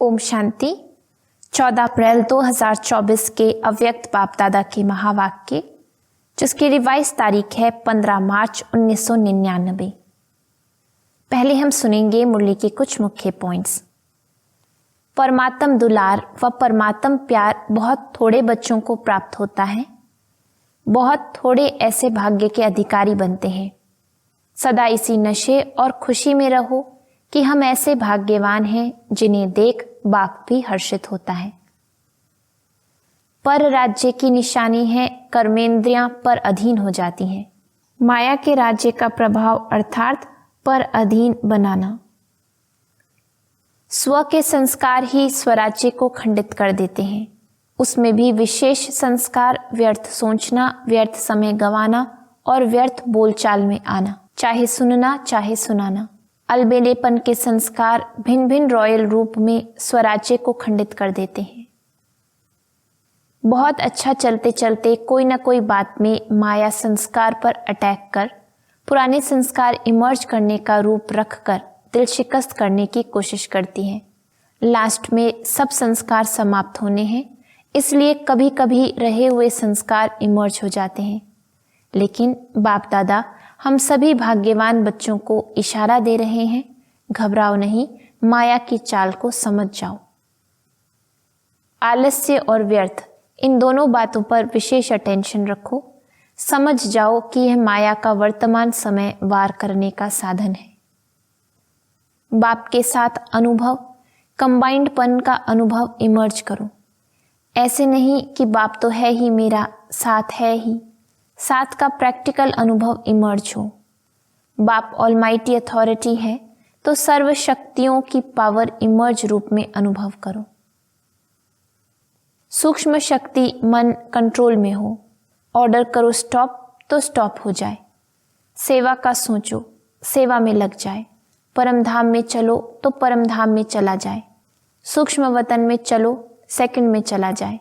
ओम शांति। 14 अप्रैल 2024 के अव्यक्त बाप दादा के महावाक्य, जिसकी रिवाइज तारीख है 15 मार्च 1999। पहले हम सुनेंगे मुरली के कुछ मुख्य पॉइंट्स। परमात्म दुलार व परमात्म प्यार बहुत थोड़े बच्चों को प्राप्त होता है। बहुत थोड़े ऐसे भाग्य के अधिकारी बनते हैं। सदा इसी नशे और खुशी में रहो कि हम ऐसे भाग्यवान हैं जिन्हें देख बाप भी हर्षित होता है। पर राज्य की निशानी है कर्मेंद्रियां पर अधीन हो जाती हैं। माया के राज्य का प्रभाव अर्थात पर अधीन बनाना। स्व के संस्कार ही स्वराज्य को खंडित कर देते हैं। उसमें भी विशेष संस्कार व्यर्थ सोचना, व्यर्थ समय गंवाना और व्यर्थ बोलचाल में आना, चाहे सुनना चाहे सुनाना। अलबेलेपन के संस्कार भिन्न भिन्न रॉयल रूप में स्वराज्य को खंडित कर देते हैं। बहुत अच्छा चलते चलते कोई न कोई बात में माया संस्कार पर अटैक कर पुराने संस्कार इमर्ज करने का रूप रखकर दिल शिकस्त करने की कोशिश करती है। लास्ट में सब संस्कार समाप्त होने हैं, इसलिए कभी कभी रहे हुए संस्कार इमर्ज हो जाते हैं। लेकिन बाप दादा हम सभी भाग्यवान बच्चों को इशारा दे रहे हैं, घबराओ नहीं, माया की चाल को समझ जाओ। आलस्य और व्यर्थ इन दोनों बातों पर विशेष अटेंशन रखो। समझ जाओ कि यह माया का वर्तमान समय वार करने का साधन है। बाप के साथ अनुभव, कंबाइंडपन का अनुभव इमर्ज करो। ऐसे नहीं कि बाप तो है ही मेरा, साथ है ही, साथ का प्रैक्टिकल अनुभव इमर्ज हो। बाप ऑलमाइटी अथॉरिटी है तो सर्व शक्तियों की पावर इमर्ज रूप में अनुभव करो। सूक्ष्म शक्ति मन कंट्रोल में हो। ऑर्डर करो स्टॉप तो स्टॉप हो जाए। सेवा का सोचो, सेवा में लग जाए। परम धाम में चलो तो परम धाम में चला जाए। सूक्ष्म वतन में चलो, सेकंड में चला जाए।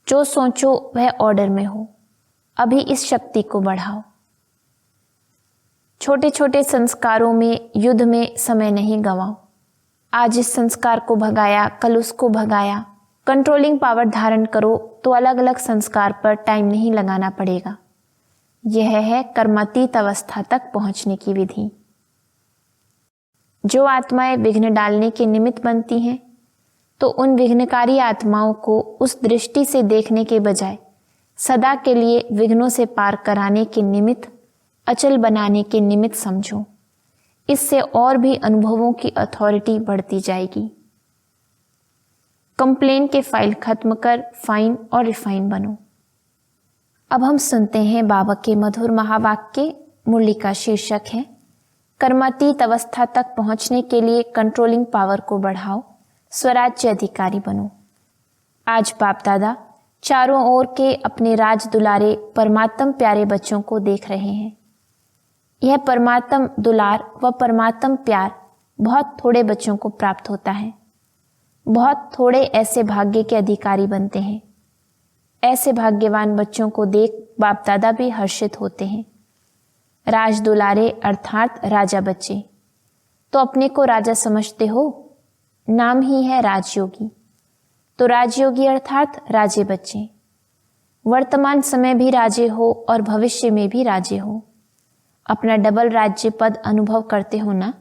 जो सोचो वह ऑर्डर में हो। अभी इस शक्ति को बढ़ाओ। छोटे छोटे संस्कारों में युद्ध में समय नहीं गंवाओ। आज इस संस्कार को भगाया, कल उसको भगाया। कंट्रोलिंग पावर धारण करो तो अलग अलग संस्कार पर टाइम नहीं लगाना पड़ेगा। यह है कर्मातीत अवस्था तक पहुंचने की विधि। जो आत्माएं विघ्न डालने के निमित्त बनती हैं, तो उन विघ्नकारी आत्माओं को उस दृष्टि से देखने के बजाय सदा के लिए विघ्नों से पार कराने के निमित्त, अचल बनाने के निमित्त समझो। इससे और भी अनुभवों की अथॉरिटी बढ़ती जाएगी। कंप्लेन के फाइल खत्म कर फाइन और रिफाइन बनो। अब हम सुनते हैं बाबा के मधुर महावाक्य। मुरली का शीर्षक है कर्मातीत अवस्था तक पहुंचने के लिए कंट्रोलिंग पावर को बढ़ाओ, स्वराज्य अधिकारी बनो। आज बाप दादा चारों ओर के अपने राज दुलारे परमात्म प्यारे बच्चों को देख रहे हैं। यह परमात्म दुलार व परमात्म प्यार बहुत थोड़े बच्चों को प्राप्त होता है। बहुत थोड़े ऐसे भाग्य के अधिकारी बनते हैं। ऐसे भाग्यवान बच्चों को देख बाप दादा भी हर्षित होते हैं। राज दुलारे अर्थात राजा बच्चे। तो अपने को राजा समझते हो? नाम ही है राजयोगी। तो राजयोगी अर्थात राजे बच्चे। वर्तमान समय भी राजे हो और भविष्य में भी राजे हो। अपना डबल राज्य पद अनुभव करते हो ना?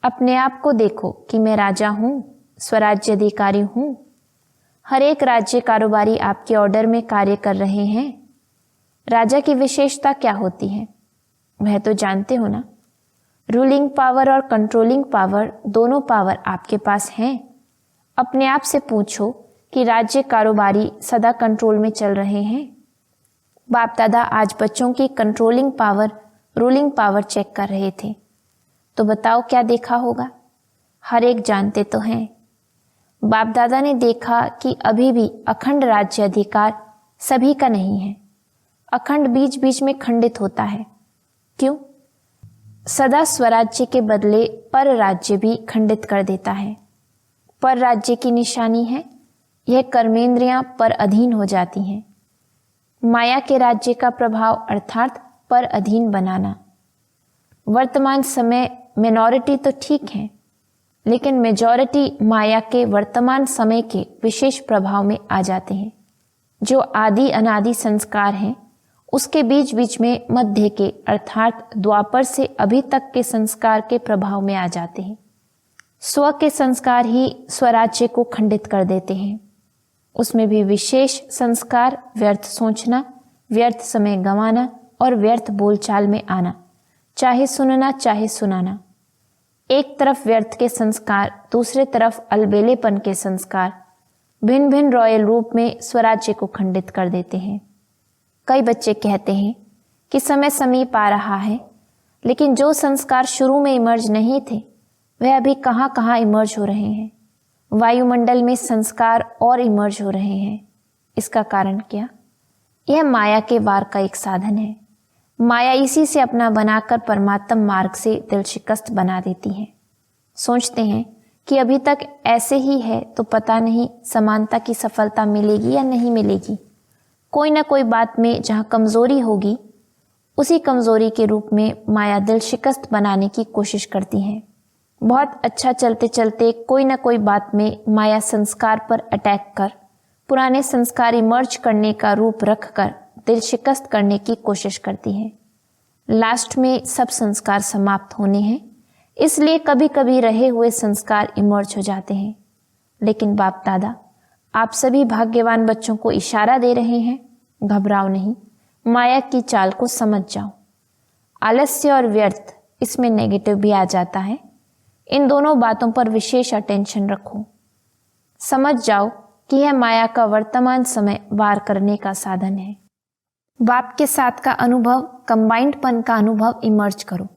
अपने आप को देखो कि मैं राजा हूं, स्वराज्य अधिकारी हूं। हर एक राज्य कारोबारी आपके ऑर्डर में कार्य कर रहे हैं। राजा की विशेषता क्या होती है वह तो जानते हो ना? रूलिंग पावर और कंट्रोलिंग पावर दोनों पावर आपके पास हैं। अपने आप से पूछो कि राज्य कारोबारी सदा कंट्रोल में चल रहे हैं। बाप दादा आज बच्चों की controlling power, ruling power check कर रहे थे। तो बताओ क्या देखा होगा? हर एक जानते तो हैं। बाप दादा ने देखा कि अभी भी अखंड राज्य अधिकार सभी का नहीं है। अखंड बीच बीच में खंडित होता है। क्यों? सदा स्वराज्य के बदले पर राज्य भी खंडित कर देता है। पर राज्य की निशानी है यह कर्मेंद्रियां पर अधीन हो जाती हैं। माया के राज्य का प्रभाव अर्थात पर अधीन बनाना। वर्तमान समय मिनॉरिटी तो ठीक है, लेकिन मेजॉरिटी माया के वर्तमान समय के विशेष प्रभाव में आ जाते हैं। जो आदि अनादि संस्कार हैं उसके बीच बीच में मध्य के अर्थात द्वापर से अभी तक के संस्कार के प्रभाव में आ जाते हैं। स्व के संस्कार ही स्वराज्य को खंडित कर देते हैं। उसमें भी विशेष संस्कार व्यर्थ सोचना, व्यर्थ समय गंवाना और व्यर्थ बोलचाल में आना, चाहे सुनना चाहे सुनाना। एक तरफ व्यर्थ के संस्कार, दूसरे तरफ अलबेलेपन के संस्कार भिन्न भिन्न रॉयल रूप में स्वराज्य को खंडित कर देते हैं। कई बच्चे कहते हैं कि समय समीप आ रहा है, लेकिन जो संस्कार शुरू में इमर्ज नहीं थे वह अभी कहाँ कहाँ इमर्ज हो रहे हैं। वायुमंडल में संस्कार और इमर्ज हो रहे हैं। इसका कारण क्या? यह माया के वार का एक साधन है। माया इसी से अपना बनाकर परमात्म मार्ग से दिल शिकस्त बना देती है। सोचते हैं कि अभी तक ऐसे ही है तो पता नहीं समानता की सफलता मिलेगी या नहीं मिलेगी। कोई ना कोई बात में जहाँ कमजोरी होगी उसी कमजोरी के रूप में माया दिल शिकस्त बनाने की कोशिश करती है। बहुत अच्छा चलते चलते कोई ना कोई बात में माया संस्कार पर अटैक कर पुराने संस्कार इमर्ज करने का रूप रखकर दिल शिकस्त करने की कोशिश करती है। लास्ट में सब संस्कार समाप्त होने हैं, इसलिए कभी कभी रहे हुए संस्कार इमर्ज हो जाते हैं। लेकिन बाप दादा आप सभी भाग्यवान बच्चों को इशारा दे रहे हैं, घबराओ नहीं, माया की चाल को समझ जाओ। आलस्य और व्यर्थ, इसमें नेगेटिव भी आ जाता है। इन दोनों बातों पर विशेष अटेंशन रखो। समझ जाओ कि यह माया का वर्तमान समय वार करने का साधन है। बाप के साथ का अनुभव, कंबाइंडपन का अनुभव इमर्ज करो।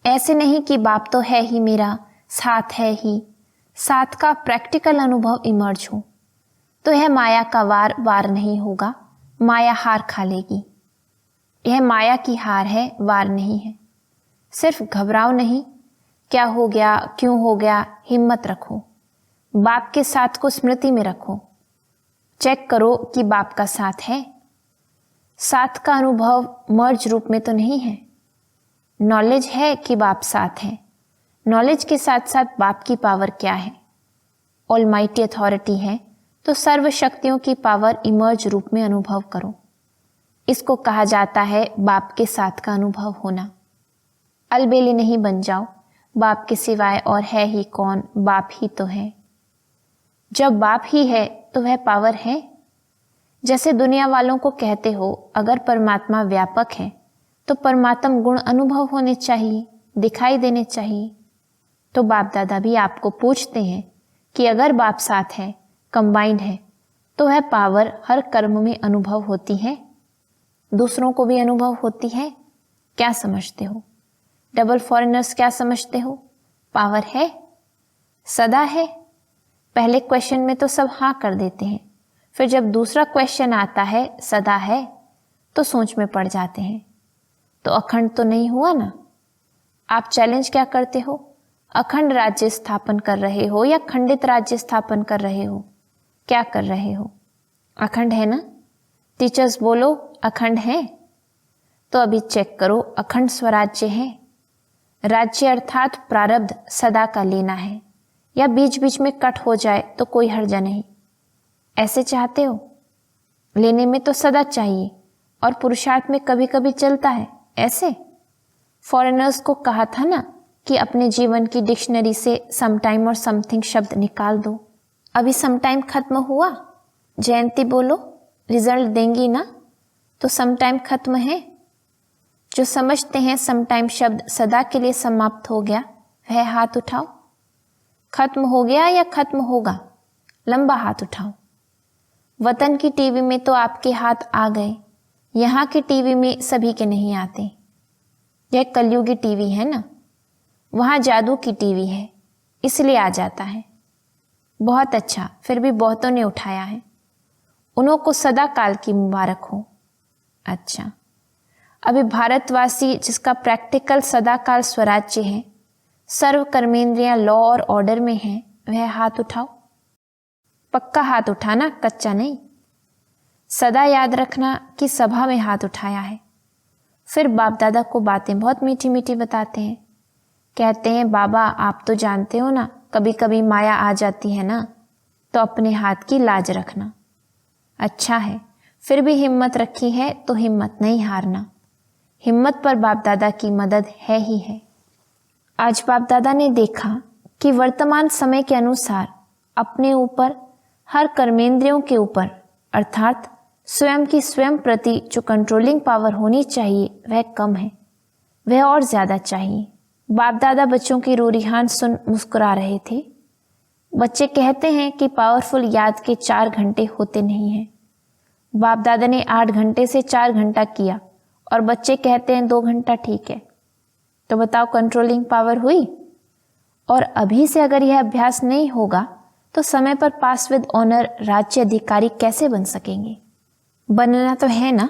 ऐसे नहीं कि बाप तो है ही मेरा, साथ है ही, साथ का प्रैक्टिकल अनुभव इमर्ज हो तो यह माया का वार नहीं होगा। माया हार खा लेगी। यह माया की हार है, वार नहीं है। सिर्फ घबराओ नहीं, क्या हो गया, क्यों हो गया, हिम्मत रखो। बाप के साथ को स्मृति में रखो। चेक करो कि बाप का साथ है। साथ का अनुभव मर्ज रूप में तो नहीं है। नॉलेज है कि बाप साथ है। नॉलेज के साथ साथ बाप की पावर क्या है? ऑलमाइटी अथॉरिटी है, तो सर्व शक्तियों की पावर इमर्ज रूप में अनुभव करो। इसको कहा जाता है बाप के साथ का अनुभव होना। अलबेले नहीं बन जाओ, बाप के सिवाय और है ही कौन, बाप ही तो है। जब बाप ही है तो वह पावर है। जैसे दुनिया वालों को कहते हो अगर परमात्मा व्यापक है तो परमात्म गुण अनुभव होने चाहिए, दिखाई देने चाहिए। तो बाप दादा भी आपको पूछते हैं कि अगर बाप साथ है, कंबाइंड है, तो वह पावर हर कर्म में अनुभव होती है, दूसरों को भी अनुभव होती है। क्या समझते हो? डबल फॉरेनर्स क्या समझते हो? पावर है, सदा है। पहले क्वेश्चन में तो सब हाँ कर देते हैं, फिर जब दूसरा क्वेश्चन आता है सदा है तो सोच में पड़ जाते हैं। तो अखंड तो नहीं हुआ ना। आप चैलेंज क्या करते हो? अखंड राज्य स्थापन कर रहे हो या खंडित राज्य स्थापन कर रहे हो? क्या कर रहे हो? अखंड है ना? टीचर्स बोलो अखंड है। तो अभी चेक करो, अखंड स्वराज्य है। राज्य अर्थात प्रारब्ध सदा का लेना है, या बीच बीच में कट हो जाए तो कोई हर्जा नहीं। ऐसे चाहते हो? लेने में तो सदा चाहिए और पुरुषार्थ में कभी कभी चलता है ऐसे। फॉरेनर्स को कहा था ना कि अपने जीवन की डिक्शनरी से समटाइम और समथिंग शब्द निकाल दो। अभी समटाइम खत्म हुआ, जयंती बोलो, रिजल्ट देंगी ना, तो समटाइम खत्म है। जो समझते हैं समटाइम शब्द सदा के लिए समाप्त हो गया, वह हाथ उठाओ। खत्म हो गया या खत्म होगा? लंबा हाथ उठाओ। वतन की टीवी में तो आपके हाथ आ गए, यहाँ की टीवी में सभी के नहीं आते। यह कलयुगी टीवी है ना, वहाँ जादू की टीवी है, इसलिए आ जाता है। बहुत अच्छा, फिर भी बहुतों ने उठाया है, उन्हों को सदा काल की मुबारक हो। अच्छा, अभी भारतवासी जिसका प्रैक्टिकल सदा काल स्वराज्य है, सर्व कर्मेंद्रियां लॉ और ऑर्डर में हैं, वह हाथ उठाओ। पक्का हाथ उठाना, कच्चा नहीं। सदा याद रखना कि सभा में हाथ उठाया है। फिर बाप दादा को बातें बहुत मीठी मीठी बताते हैं। कहते हैं बाबा आप तो जानते हो ना, कभी कभी माया आ जाती है ना, तो अपने हाथ की लाज रखना। अच्छा है, फिर भी हिम्मत रखी है तो हिम्मत नहीं हारना। हिम्मत पर बाप दादा की मदद है ही है। आज बाप दादा ने देखा कि वर्तमान समय के अनुसार अपने ऊपर, हर कर्मेंद्रियों के ऊपर अर्थात स्वयं की स्वयं प्रति जो कंट्रोलिंग पावर होनी चाहिए वह कम है, वह और ज्यादा चाहिए। बाप दादा बच्चों की रूरिहान सुन मुस्कुरा रहे थे। बच्चे कहते हैं कि पावरफुल याद के 4 घंटे होते नहीं हैं। बाप दादा ने 8 घंटे से 4 घंटा किया और बच्चे कहते हैं 2 घंटा ठीक है। तो बताओ कंट्रोलिंग पावर हुई? और अभी से अगर यह अभ्यास नहीं होगा तो समय पर पास विद ऑनर राज्य अधिकारी कैसे बन सकेंगे? बनना तो है ना।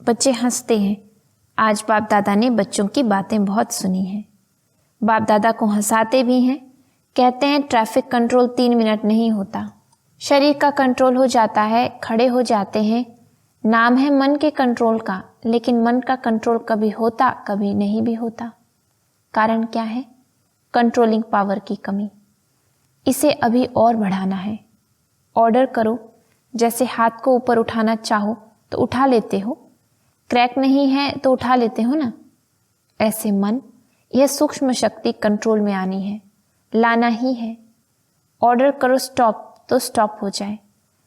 बच्चे हंसते हैं। आज बाप दादा ने बच्चों की बातें बहुत सुनी हैं। बाप दादा को हंसाते भी हैं। कहते हैं ट्रैफिक कंट्रोल 3 मिनट नहीं होता, शरीर का कंट्रोल हो जाता है, खड़े हो जाते हैं। नाम है मन के कंट्रोल का, लेकिन मन का कंट्रोल कभी होता कभी नहीं भी होता। कारण क्या है? कंट्रोलिंग पावर की कमी। इसे अभी और बढ़ाना है। ऑर्डर करो, जैसे हाथ को ऊपर उठाना चाहो तो उठा लेते हो, क्रैक नहीं है तो उठा लेते हो ना। ऐसे मन, यह सूक्ष्म शक्ति कंट्रोल में आनी है, लाना ही है। ऑर्डर करो स्टॉप तो स्टॉप हो जाए।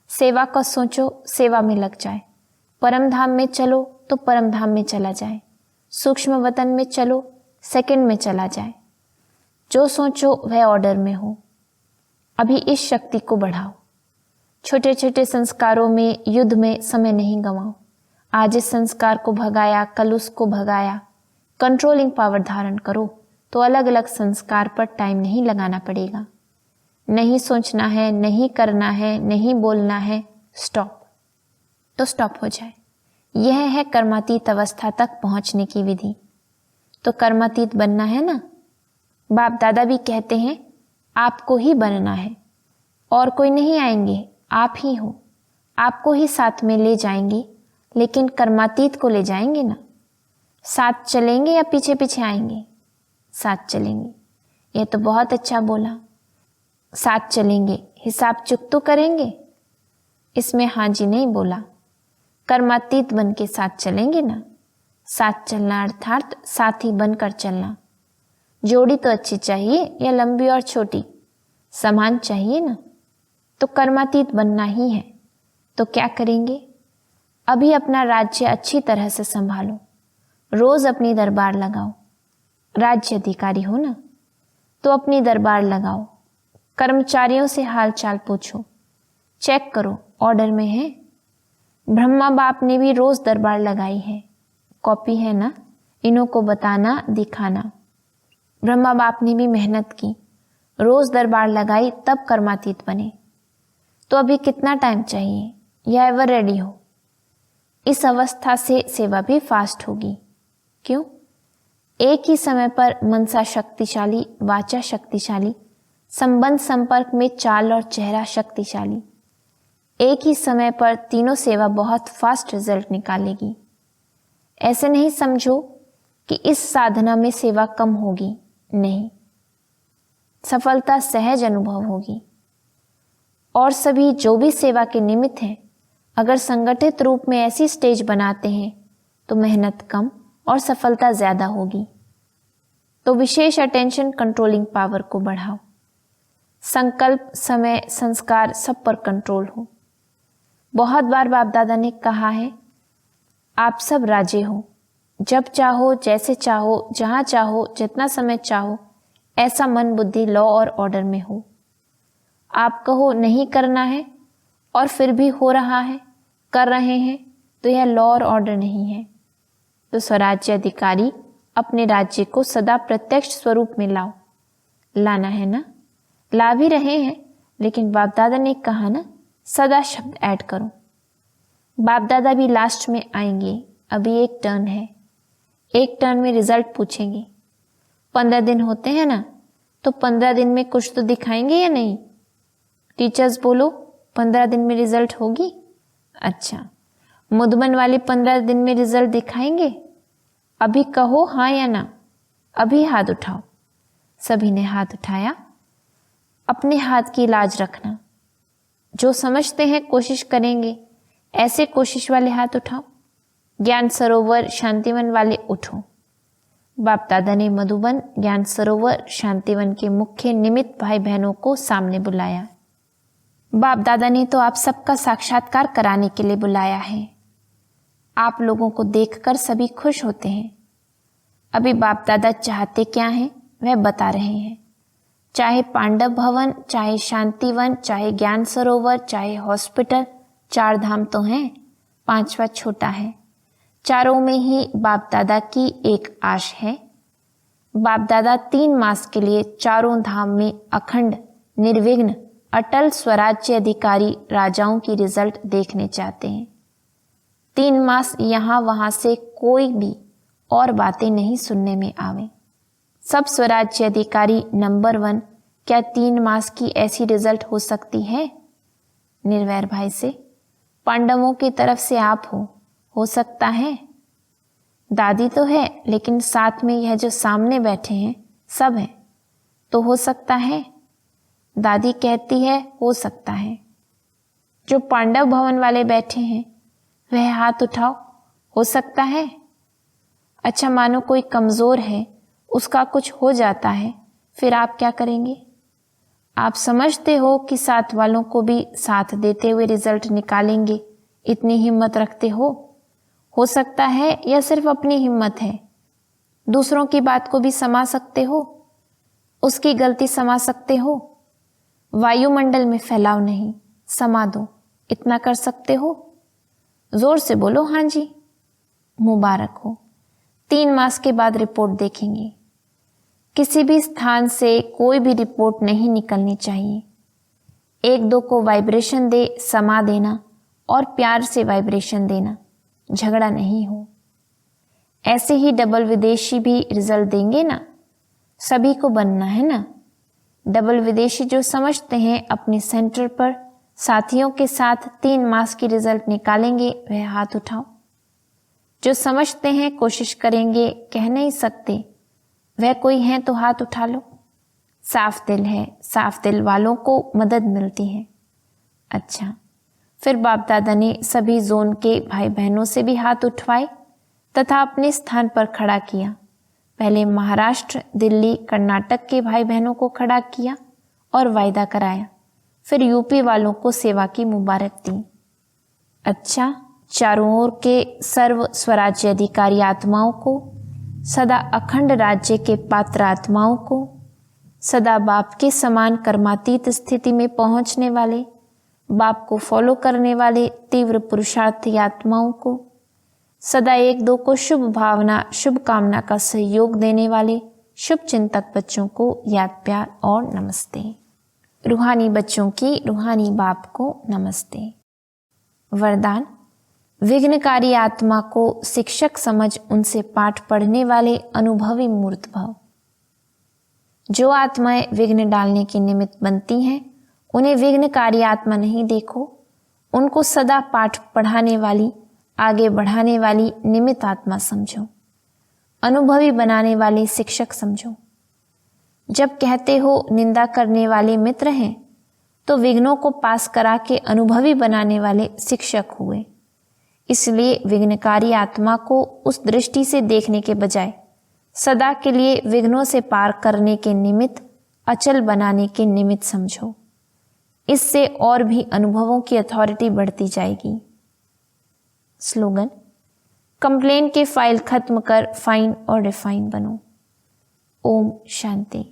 सेवा का सोचो, सेवा में लग जाए। परम धाम में चलो तो परम धाम में चला जाए। सूक्ष्म वतन में चलो, सेकंड में चला जाए। जो सोचो वह ऑर्डर में हो। अभी इस शक्ति को बढ़ाओ। छोटे छोटे संस्कारों में, युद्ध में समय नहीं गंवाओ। आज इस संस्कार को भगाया, कल उसको भगाया। कंट्रोलिंग पावर धारण करो तो अलग अलग संस्कार पर टाइम नहीं लगाना पड़ेगा। नहीं सोचना है, नहीं करना है, नहीं बोलना है, स्टॉप तो स्टॉप हो जाए। यह है कर्मातीत अवस्था तक पहुंचने की विधि। तो कर्मातीत बनना है ना। बाप दादा भी कहते हैं आपको ही बनना है, और कोई नहीं आएंगे, आप ही हो। आपको ही साथ में ले जाएंगे, लेकिन कर्मातीत को ले जाएंगे ना। साथ चलेंगे या पीछे पीछे आएंगे? साथ चलेंगे। यह तो बहुत अच्छा बोला। साथ चलेंगे, हिसाब चुकतो करेंगे? इसमें हाँ जी नहीं बोला। कर्मातीत बन के साथ चलेंगे ना। साथ चलना अर्थात साथी बनकर चलना। जोड़ी तो अच्छी चाहिए या लंबी और छोटी? समान चाहिए ना। तो कर्मातीत बनना ही है। तो क्या करेंगे? अभी अपना राज्य अच्छी तरह से संभालो। रोज अपनी दरबार लगाओ। राज्य अधिकारी हो ना, तो अपनी दरबार लगाओ। कर्मचारियों से हाल चाल पूछो, चेक करो ऑर्डर में है। ब्रह्मा बाप ने भी रोज दरबार लगाई है। कॉपी है ना, इन्हों को बताना, दिखाना। ब्रह्मा बाप ने भी मेहनत की, रोज दरबार लगाई, तब कर्मातीत बने। तो अभी कितना टाइम चाहिए? या एवर रेडी हो? इस अवस्था से सेवा भी फास्ट होगी। क्यों? एक ही समय पर मनसा शक्तिशाली, वाचा शक्तिशाली, संबंध संपर्क में चाल और चेहरा शक्तिशाली। एक ही समय पर तीनों सेवा बहुत फास्ट रिजल्ट निकालेगी। ऐसे नहीं समझो कि इस साधना में सेवा कम होगी, नहीं, सफलता सहज अनुभव होगी। और सभी जो भी सेवा के निमित्त हैं, अगर संगठित रूप में ऐसी स्टेज बनाते हैं तो मेहनत कम और सफलता ज्यादा होगी। तो विशेष अटेंशन कंट्रोलिंग पावर को बढ़ाओ। संकल्प, समय, संस्कार सब पर कंट्रोल हो। बहुत बार बाप दादा ने कहा है आप सब राजे हो। जब चाहो, जैसे चाहो, जहां चाहो, जितना समय चाहो, ऐसा मन बुद्धि लॉ और ऑर्डर में हो। आप कहो नहीं करना है और फिर भी हो रहा है, कर रहे हैं, तो यह लॉ और ऑर्डर नहीं है। तो स्वराज्य अधिकारी अपने राज्य को सदा प्रत्यक्ष स्वरूप में लाओ। लाना है ना, ला भी रहे हैं, लेकिन बाप दादा ने कहा ना सदा शब्द ऐड करो। बाप दादा भी लास्ट में आएंगे। अभी एक टर्न है, एक टर्न में रिजल्ट पूछेंगे। 15 दिन होते हैं ना, तो 15 दिन में कुछ तो दिखाएंगे या नहीं? टीचर्स बोलो 15 दिन में रिजल्ट होगी। अच्छा, मुदमन वाले 15 दिन में रिजल्ट दिखाएंगे? अभी कहो हाँ या ना। अभी हाथ उठाओ। सभी ने हाथ उठाया। अपने हाथ की लाज रखना। जो समझते हैं कोशिश करेंगे, ऐसे कोशिश वाले हाथ उठाओ। ज्ञान सरोवर शांतिवन वाले उठो। बाप दादा ने मधुबन ज्ञान सरोवर शांतिवन के मुख्य निमित्त भाई बहनों को सामने बुलाया। बाप दादा ने तो आप सबका साक्षात्कार कराने के लिए बुलाया है। आप लोगों को देखकर सभी खुश होते हैं। अभी बाप दादा चाहते क्या हैं वह बता रहे हैं। चाहे पांडव भवन, चाहे शांतिवन, चाहे ज्ञान सरोवर, चाहे हॉस्पिटल, 4 धाम तो हैं, 5वां छोटा है। चारों में ही बाप दादा की एक आश है। बाप दादा 3 मास के लिए चारों धाम में अखंड, निर्विघ्न, अटल स्वराज्य अधिकारी राजाओं की रिजल्ट देखने चाहते हैं। 3 मास यहाँ वहाँ से कोई भी और बातें नहीं सुनने में आवे। सब स्वराज्य अधिकारी नंबर 1 क्या 3 मास की ऐसी रिजल्ट हो सकती है? निर्वैर भाई से, पांडवों की तरफ से आप हो सकता है? दादी तो है, लेकिन साथ में यह जो सामने बैठे हैं सब हैं, तो हो सकता है? दादी कहती है हो सकता है। जो पांडव भवन वाले बैठे हैं वह हाथ उठाओ, हो सकता है? अच्छा, मानो कोई कमजोर है, उसका कुछ हो जाता है, फिर आप क्या करेंगे? आप समझते हो कि साथ वालों को भी साथ देते हुए रिजल्ट निकालेंगे, इतनी हिम्मत रखते हो सकता है? या सिर्फ अपनी हिम्मत है? दूसरों की बात को भी समा सकते हो, उसकी गलती समा सकते हो? वायुमंडल में फैलाव नहीं, समा दो, इतना कर सकते हो? जोर से बोलो हाँ जी। मुबारक हो, 3 मास के बाद रिपोर्ट देखेंगे। किसी भी स्थान से कोई भी रिपोर्ट नहीं निकलनी चाहिए। 1-2 को वाइब्रेशन दे समा देना और प्यार से वाइब्रेशन देना, झगड़ा नहीं हो। ऐसे ही डबल विदेशी भी रिजल्ट देंगे ना, सभी को बनना है ना। डबल विदेशी जो समझते हैं अपने सेंटर पर साथियों के साथ 3 मास की रिजल्ट निकालेंगे वह हाथ उठाओ। जो समझते हैं कोशिश करेंगे, कह नहीं सकते वह कोई है तो हाथ उठा लो। साफ दिल है, साफ दिल वालों को मदद मिलती है। अच्छा, फिर बाप दादा ने सभी जोन के भाई बहनों से भी हाथ उठवाए तथा अपने स्थान पर खड़ा किया। पहले महाराष्ट्र, दिल्ली, कर्नाटक के भाई बहनों को खड़ा किया और वायदा कराया। फिर यूपी वालों को सेवा की मुबारक दी। अच्छा, चारों ओर के सर्व स्वराज्य अधिकारी आत्माओं को, सदा अखंड राज्य के पात्र आत्माओं को, सदा बाप के समान कर्मातीत स्थिति में पहुंचने वाले, बाप को फॉलो करने वाले तीव्र पुरुषार्थी आत्माओं को, सदा 1-2 को शुभ भावना, शुभ कामना का सहयोग देने वाले शुभ चिंतक बच्चों को याद, प्यार और नमस्ते। रूहानी बच्चों की रूहानी बाप को नमस्ते। वरदान: विघ्नकारी आत्मा को शिक्षक समझ उनसे पाठ पढ़ने वाले अनुभवी मूर्त भव। जो आत्माएं विघ्न डालने के निमित्त बनती हैं, उन्हें विघ्नकारी आत्मा नहीं देखो, उनको सदा पाठ पढ़ाने वाली, आगे बढ़ाने वाली निमित्त आत्मा समझो, अनुभवी बनाने वाले शिक्षक समझो। जब कहते हो निंदा करने वाले मित्र हैं, तो विघ्नों को पास करा के अनुभवी बनाने वाले शिक्षक हुए। इसलिए विघ्नकारी आत्मा को उस दृष्टि से देखने के बजाय सदा के लिए विघ्नों से पार करने के निमित्त, अचल बनाने के निमित्त समझो। इससे और भी अनुभवों की अथॉरिटी बढ़ती जाएगी। स्लोगन: कंप्लेन के फाइल खत्म कर फाइन और रिफाइन बनो। ओम शांति।